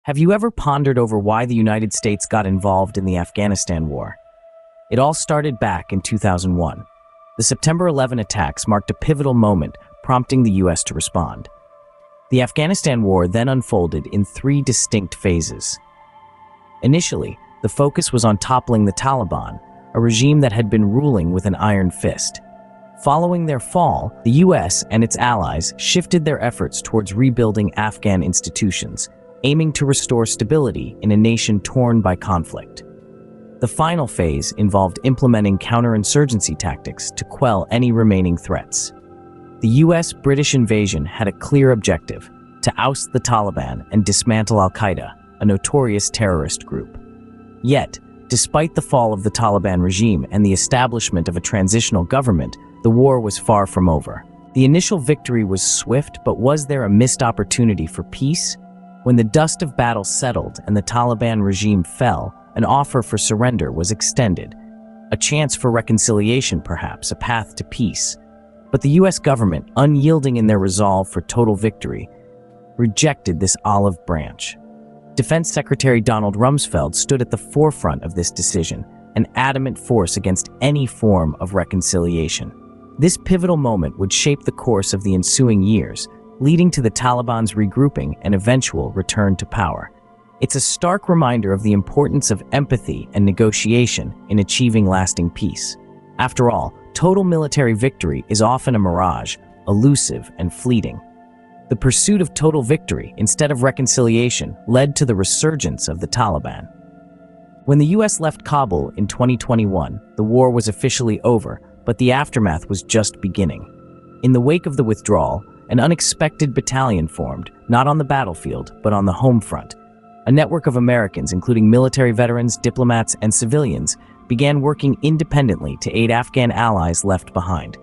Have you ever pondered over why the United States got involved in the Afghanistan war? It all started back in 2001. The September 11 attacks marked a pivotal moment, prompting the U.S. to respond. The Afghanistan war then unfolded in three distinct phases. Initially, the focus was on toppling the Taliban, a regime that had been ruling with an iron fist. Following their fall, the U.S. and its allies shifted their efforts towards rebuilding Afghan institutions, aiming to restore stability in a nation torn by conflict. The final phase involved implementing counterinsurgency tactics to quell any remaining threats. The US-British invasion had a clear objective: to oust the Taliban and dismantle al-Qaeda, a notorious terrorist group. Yet, despite the fall of the Taliban regime and the establishment of a transitional government, the war was far from over. The initial victory was swift, but was there a missed opportunity for peace? When the dust of battle settled and the Taliban regime fell, an offer for surrender was extended. A chance for reconciliation, perhaps, a path to peace. But the US government, unyielding in their resolve for total victory, rejected this olive branch. Defense Secretary Donald Rumsfeld stood at the forefront of this decision, an adamant force against any form of reconciliation. This pivotal moment would shape the course of the ensuing years, leading to the Taliban's regrouping and eventual return to power. It's a stark reminder of the importance of empathy and negotiation in achieving lasting peace. After all, total military victory is often a mirage, elusive and fleeting. The pursuit of total victory instead of reconciliation led to the resurgence of the Taliban. When the US left Kabul in 2021, the war was officially over, but the aftermath was just beginning. In the wake of the withdrawal, an unexpected battalion formed, not on the battlefield, but on the home front. A network of Americans, including military veterans, diplomats, and civilians, began working independently to aid Afghan allies left behind.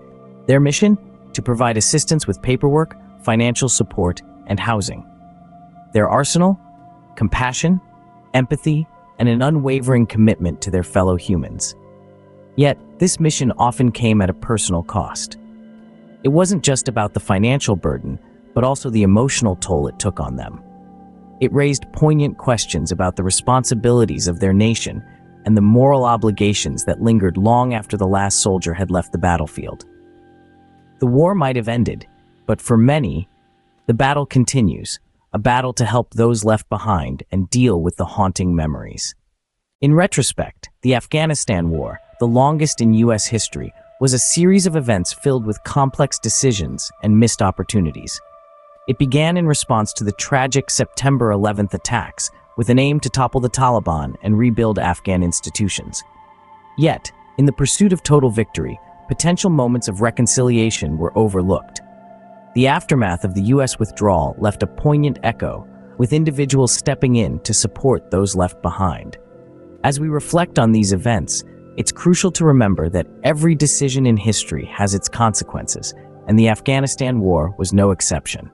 Their mission? To provide assistance with paperwork, financial support, and housing. Their arsenal? Compassion, empathy, and an unwavering commitment to their fellow humans. Yet, this mission often came at a personal cost. It wasn't just about the financial burden, but also the emotional toll it took on them. It raised poignant questions about the responsibilities of their nation and the moral obligations that lingered long after the last soldier had left the battlefield. The war might have ended, but for many, the battle continues, a battle to help those left behind and deal with the haunting memories. In retrospect, the Afghanistan War, the longest in US history, was a series of events filled with complex decisions and missed opportunities. It began in response to the tragic September 11th attacks, with an aim to topple the Taliban and rebuild Afghan institutions. Yet, in the pursuit of total victory, potential moments of reconciliation were overlooked. The aftermath of the US withdrawal left a poignant echo, with individuals stepping in to support those left behind. As we reflect on these events, it's crucial to remember that every decision in history has its consequences, and the Afghanistan war was no exception.